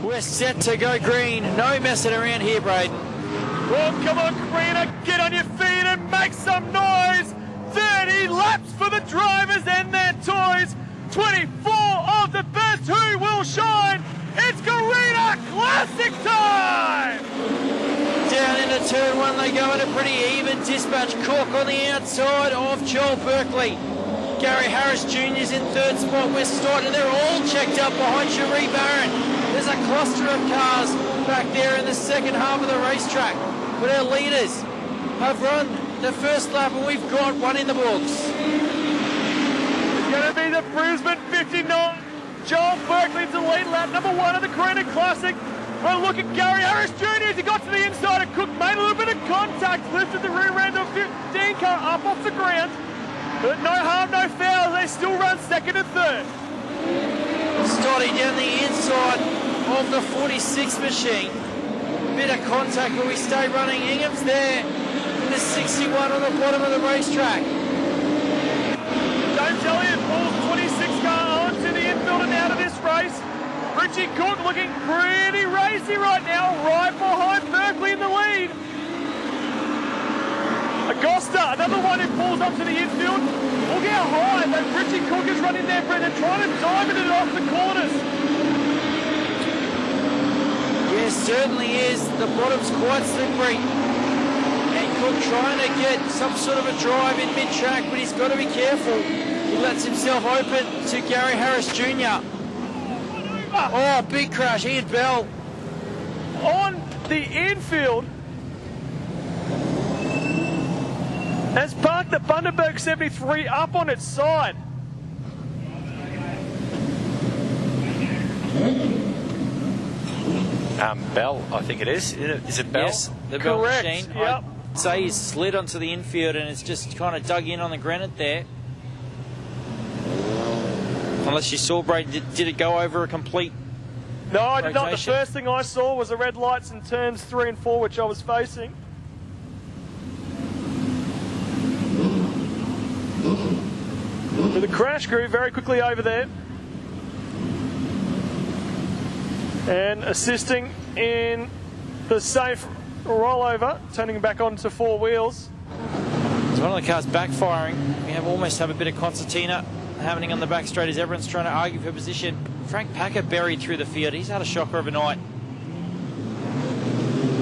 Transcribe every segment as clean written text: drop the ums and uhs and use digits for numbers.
We're set to go green. No messing around here, Braden. Well, come on, Carina, get on your feet and make some noise. 30 laps for the drivers and their toys. 24 of the best who will shine. It's Carina Classic time! Down into turn one, they go in a pretty even dispatch. Cook on the outside of Joel Berkeley. Gary Harris Jr.'s in third spot. We're starting. They're all checked up behind Cherie Barron. There's a cluster of cars back there in the second half of the racetrack. But our leaders have run the first lap and we've got one in the books. It's going to be the Brisbane 59. Joel Berkeley to lead lap number one of the Carina Classic. But look at Gary Harris Jr. as he got to the inside and Cook made a little bit of contact, lifted the rear end of 15 car up off the ground. But no harm, no foul. They still run second and third. Scotty down the inside of the 46 machine. Bit of contact, but we stay running. Ingham's there in the 61 on the bottom of the racetrack. James Elliott pulls 26 car on to the infield and out of this race. Richie Cook looking pretty racy right now, right behind Berkeley in the lead. Agosta, another one who pulls up to the infield. Look how high that Richie Cook is running there, Brendan, trying to diamond it off the corners. Yes, certainly is. The bottom's quite slippery. And Cook trying to get some sort of a drive in mid-track, but he's got to be careful. He lets himself open to Gary Harris Jr. Oh, big crash. Ian Bell on the infield has parked the Bundaberg 73 up on its side. Bell, I think it is. Is it Bell? Yes, the Bell Correct. machine. Yep. I'd say he's slid onto the infield and it's just kind of dug in on the granite there. Unless you saw, Braden, did it go over a complete No, I did not. The rotation? first thing I saw was the red lights in turns 3 and 4, which I was facing. But the crash crew very quickly over there. And assisting in the safe rollover, turning back onto four wheels. It's one of the cars backfiring. We almost have a bit of concertina happening on the back straight as everyone's trying to argue for position. Frank Packer buried through the field. He's had a shocker of a night.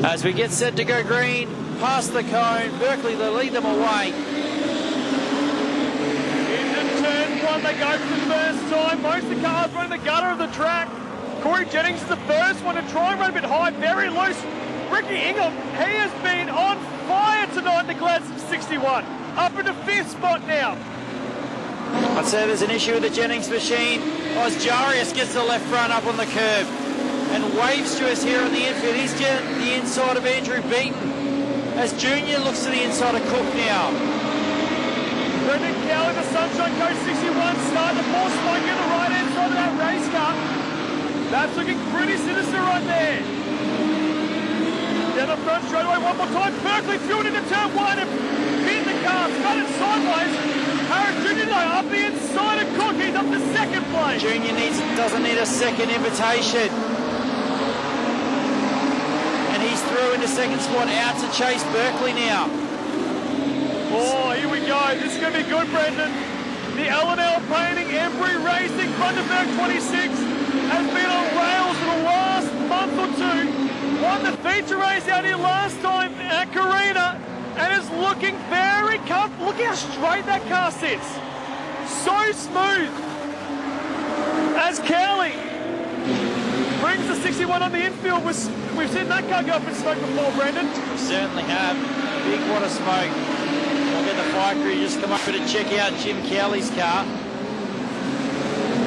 As we get set to go green, past the cone, Berkeley, they lead them away. Into turn one, they go for the first time. Most of the cars run in the gutter of the track. Corey Jennings is the first one to try and run a bit high, very loose. Ricky Ingham, he has been on fire tonight in the Gladstone 61. Up in the 5th spot now. I'd say there's an issue with the Jennings machine. Osjarius gets the left front up on the curb and waves to us here on the infield. He's getting the inside of Andrew Beaton as Junior looks to the inside of Cook now. Brendan Cowley, the Sunshine Coast 61, starting to force smoke in the right-hand side of that race car. That's looking pretty sinister right there. Down the front straight away one more time. Berkeley threw it into turn one and hit the car, spun it sideways. Harris Jr. though up the inside of Cook, he's up to second place. Junior doesn't need a second invitation. And he's through into second spot out to chase Berkeley now. Oh, here we go. This is going to be good, Brendan. The L&L Painting Embry Racing Bundaberg 26 has been on rails for the last month or two. Won the feature race out here last time at Carina and is looking very comfortable. Look how straight that car sits. So smooth. As Cowley brings the 61 on the infield, we've seen that car go up in smoke before, Brendan. We certainly have. Big wad of smoke. We'll get the fire crew just come up to check out Jim Cowley's car.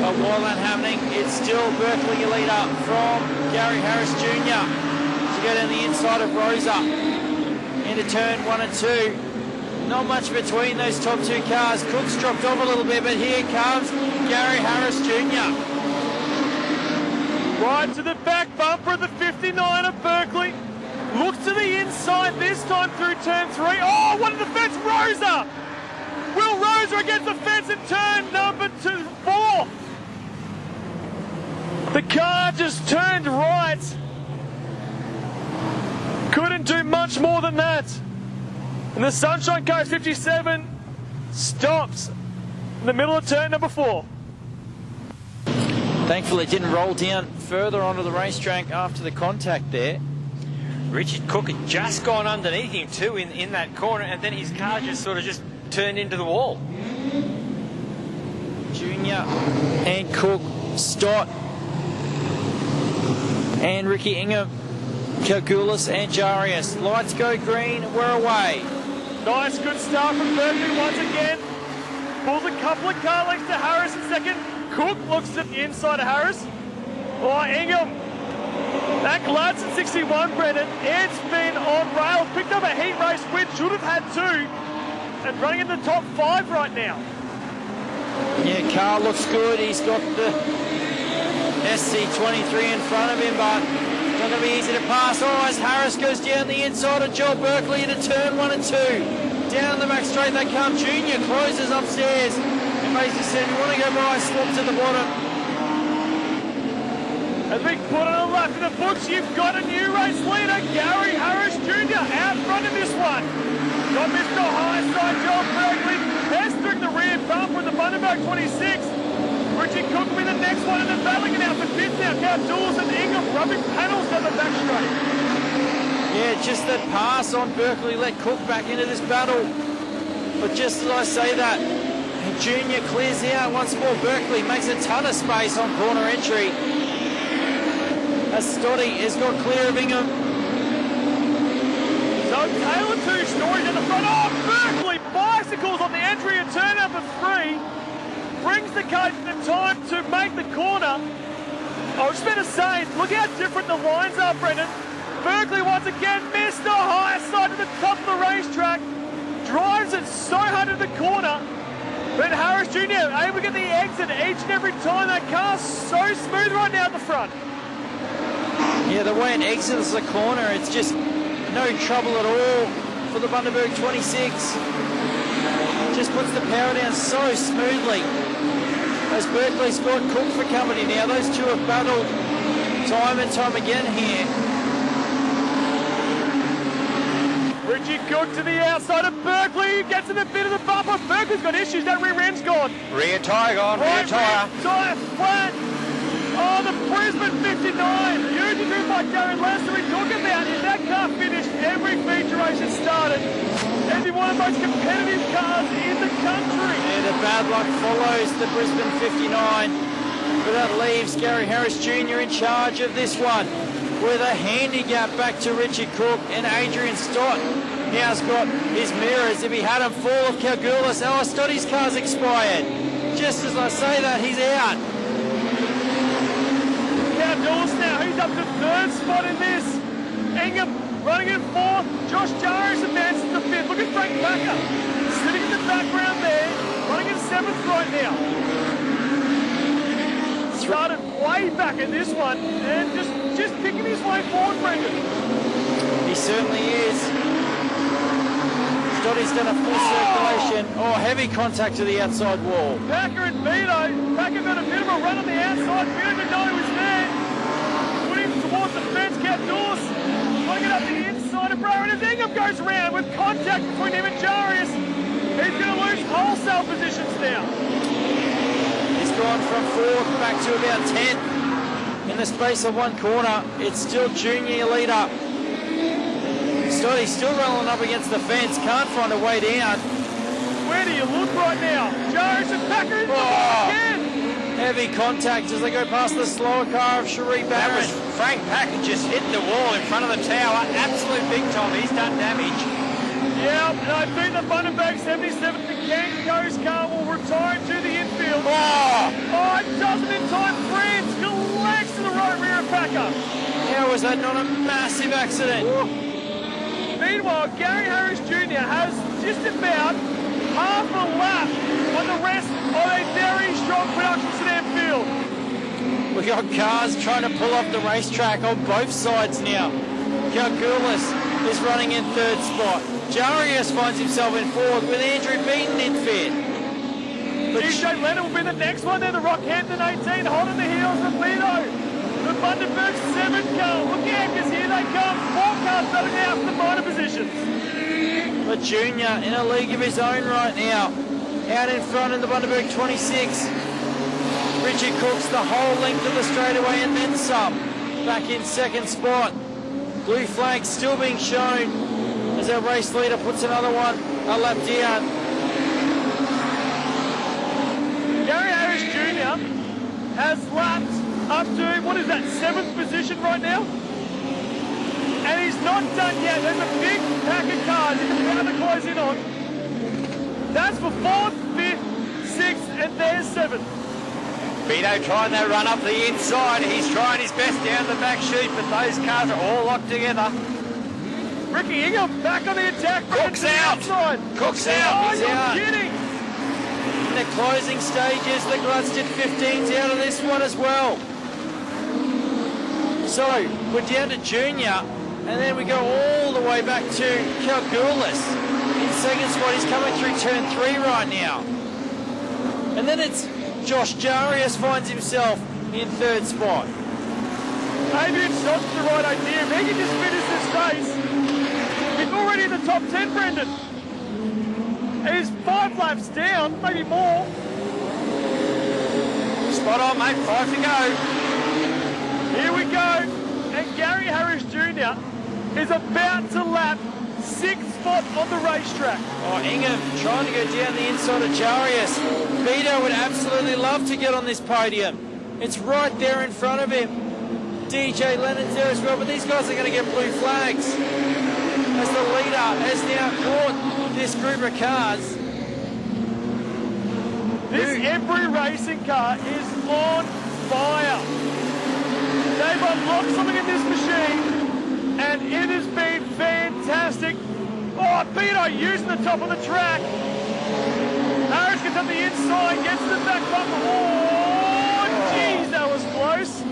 But while that's happening, it's still Berkeley leader from Gary Harris Jr. to go down the inside of Rosa into turn 1 and 2. Not much between those top two cars. Cook's dropped off a little bit, but here comes Gary Harris Jr. Right to the back bumper of the 59 of Berkeley. Looks to the inside this time through turn 3. Oh, what a defense, Rosa! Will Rosa against the fence in turn number 4. The car just turned right. Couldn't do much more than that. And the Sunshine Car 57 stops in the middle of turn number 4. Thankfully, it didn't roll down further onto the racetrack after the contact there. Richard Cook had just gone underneath him too in that corner, and then his car just sort of just turned into the wall. Junior and Cook, Stott and Ricky Ingham, Kalgulis and Jarius. Lights go green, we're away. Nice, good start from Berkeley once again. Pulls a couple of car lengths to Harris in second. Cook looks at the inside of Harris. Oh, Ingham. That Gladson 61, Brendan, it's been on rails. Picked up a heat race win, should have had 2. And running in the top 5 right now. Yeah, car looks good. He's got the SC23 in front of him, but it's not going to be easy to pass. Oh, as Harris goes down the inside of Joel Berkeley into turn 1 and 2. Down the back straight they come. Junior closes upstairs. And basically said, you want to go by, slip to the bottom. As we put on a lap in the books, you've got a new race leader, Gary Harris Jr. out front of this one. Got Mr. Highside, Joel Berkeley, pestering the rear bumper in the Bundaberg 26. Richie Cook will be the next one, and they're battling it out for 5th now. Cowdouls and Ingham rubbing panels down the back straight. Yeah, just that pass on Berkeley let Cook back into this battle. But just as I say that, Junior clears out once more. Berkeley makes a ton of space on corner entry. As Scotty has got clear of Ingham. So Taylor 2 stories in the front. Oh, Berkeley bicycles on the entry at turn number 3. Brings the car in time to make the corner. I was going to say, look how different the lines are, Brendan. Berkeley once again, Mr. Highside to the top of the racetrack. Drives it so hard to the corner. But Harris Jr. able to get the exit each and every time. That car's so smooth right now at the front. Yeah, the way it exits the corner, it's just no trouble at all for the Bundaberg 26. Just puts the power down so smoothly. As Berkeley's got Cook for company now. Those two have battled time and time again here. Richie Cook to the outside of Berkeley. Gets in a bit of the bumper. Berkeley's got issues. That rear end's gone. Rear tyre gone, rear tyre. Tyre flat. Oh, the Brisbane 59. Usually driven by Darren Lester. We talk about it. That car finished every feature race it started. And be one of the most competitive cars in the country. Yeah, the bad luck follows the Brisbane 59. But that leaves Gary Harris Jr. in charge of this one. With a handy gap back to Richard Cook, and Adrian Stott now's got his mirrors. If he had him full of Kalgulis, oh, Stotty's car's expired. Just as I say that, he's out. Cowdouls now, he's up to 3rd spot in this. Ingham running in 4th. Josh Jarvis advances to 5th. Look at Frank Packer sitting in the background there, running in 7th right now. Started way back in this one and just picking his way forward, Brendan. He certainly is. Stotty's done a full circulation. Oh, heavy contact to the outside wall. Packer and Vito. Packer got a bit of a run on the outside. Vito didn't know he was there. Put him towards the fence. Cowdouls trying to get up the inside of Brower. And as Ingham goes around with contact between him and Jarius, he's going to lose wholesale positions now. He's gone from 4th back to about 10th. In the space of one corner, it's still Junior leader. Stotty's still rolling up against the fence, can't find a way down. Where do you look right now? Jarius and Packer in the again. Heavy contact as they go past the slower car of Cherie That Barron. was Frank Packer just hitting the wall in front of the tower. Absolute big time. He's done damage. Yeah, and I think the Bundaberg 77 the Kanko's car will retire to the infield. Oh! Oh, it doesn't in time. France collects to the right rear of Packer. How was that not a massive accident? Woo. Meanwhile, Gary Harris Jr. has just about half a lap on the rest of a very strong production sedan field. We've got cars trying to pull off the racetrack on both sides now. Kalgulis is running in 3rd spot. Jarius finds himself in 4th with Andrew Beaton in 5th. DJ Leonard will be the next one there, the Rockhampton 18, holding the heels of Vito. Bundaberg 7 car. Look out, because here they come. 4 cars battling out for the minor positions. But Junior in a league of his own right now. Out in front in the Bundaberg 26. Richard Cooks the whole length of the straightaway and then some. Back in second spot. Blue flag still being shown as our race leader puts another one a lap down. Gary Harris Jr. has lapped up to, what is that, 7th position right now? And he's not done yet. There's a big pack of cars he's about to close in on. That's for 4th, 5th, 6th, and there's 7th. Vito trying that run up the inside. He's trying his best down the back chute, but those cars are all locked together. Ricky Ingham back on the attack. Cook's out. Cook's out. Oh, He's you're out. kidding. In the closing stages, the Gladstone 15's out of this one as well. So we're down to Junior, and then we go all the way back to Kalgoulis. In second spot, he's coming through turn 3 right now. And then it's Josh Jarius finds himself in third spot. Maybe it's not the right idea. If he can just finish this race, he's already in the top 10, Brendan. He's 5 laps down, maybe more. Spot on, mate. 5 to go. Here we go. And Gary Harris Jr. is about to lap 6th spot on the racetrack. Oh, Ingham trying to go down the inside of Jarius. Vito would absolutely love to get on this podium. It's right there in front of him. DJ Lennon's there as well, but these guys are going to get blue flags. As the leader has now caught this group of cars. This Embry racing car is on fire. They've unlocked something in this machine, and it has been fantastic. Oh, Vito using the top of the track. Harris gets up the inside, gets to the back bumper. Oh, jeez, that was close.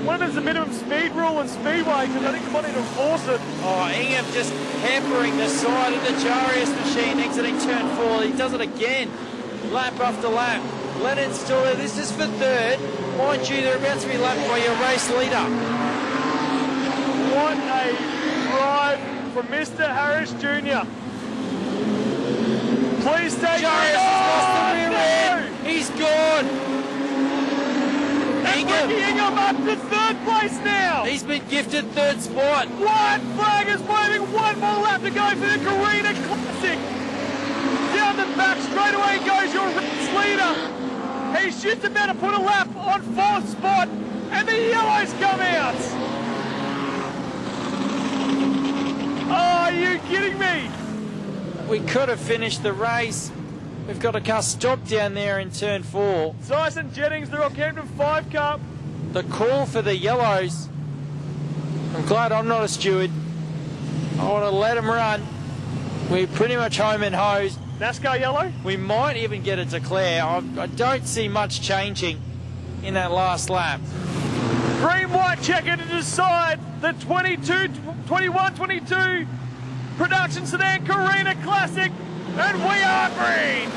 One of them's the minimum speed rule in Speedway, because I think they might need to enforce it. Oh, Ingham just hampering the side of the Jarius machine, exiting turn 4. He does it again, lap after lap. Lennon's still there. This is for third. Mind you, they're about to be lapped by your race leader. What a drive from Mr. Harris Jr. Please stay. Jarius has lost the rear end. He's gone. Ingham up to 3rd place now. He's been gifted 3rd spot. White flag is waving. 1 more lap to go for the Carina Classic. Down the back straight away goes your race leader. He's just about to put a lap on 4th spot, and the yellows come out. Oh, are you kidding me? We could have finished the race. We've got a car stopped down there in turn 4. Tyson Jennings, the Rockhampton 5 car. The call for the yellows. I'm glad I'm not a steward. I want to let them run. We're pretty much home and hosed. NASCAR yellow? We might even get a declare. I don't see much changing in that last lap. Green-white checker to decide the 21-22 production Sedan Carina Classic, and we are green.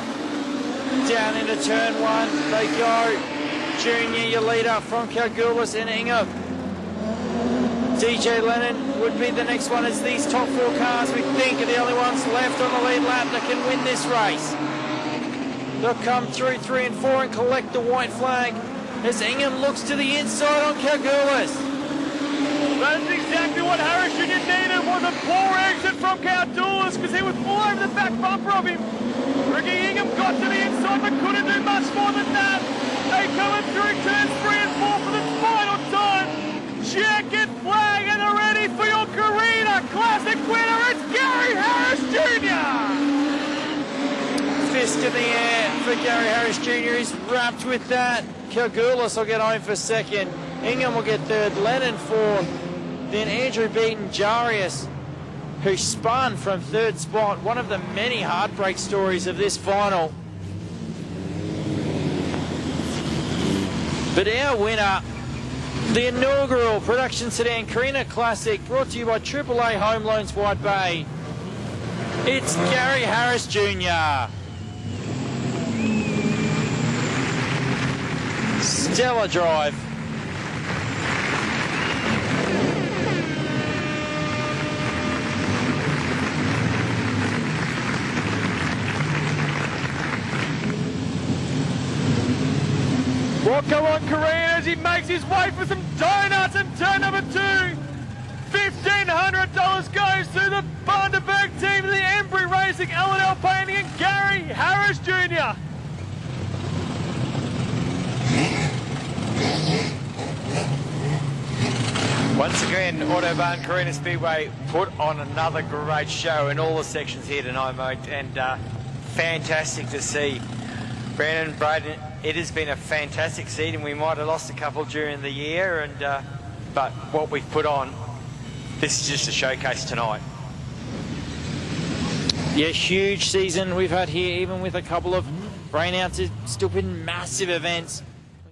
Down into turn 1 they go. Junior, your leader from Kalgoulis and Ingham. DJ Lennon would be the next one, as these top 4 cars we think are the only ones left on the lead lap that can win this race. They'll come through 3 and 4 and collect the white flag as Ingham looks to the inside on Kalgoulis. That is exactly what Harris Jr. needed, was a poor exit from Kalgoulis, because he was all over the back bumper of him. Ricky Ingham got to the inside but couldn't do much more than that. They coming through turns 3 and 4 for the final time. Checkered flag, and they're ready for your Carina Classic winner. It's Gary Harris Jr. Fist in the air for Gary Harris Jr. He's wrapped with that. Kalgoulis will get home for 2nd. Ingham will get 3rd. Lennon 4th. Then Andrew Beaton Jarius, who spun from 3rd spot. One of the many heartbreak stories of this final. But our winner, the inaugural Production Sedan Carina Classic, brought to you by AAA Home Loans White Bay. It's Gary Harris Jr. Stellar drive. Well, come on, Carina, as he makes his way for some donuts in turn number 2. $1,500 goes to the Bundaberg team, the Embry Racing, L&L Painting, and Gary Harris Jr. Once again, Autobarn Carina Speedway put on another great show in all the sections here tonight, mate, and fantastic to see. Brandon, Braden, it has been a fantastic season. We might have lost a couple during the year, and but what we've put on, this is just a showcase tonight. Yeah, huge season we've had here, even with a couple of rainouts. It's still been massive events.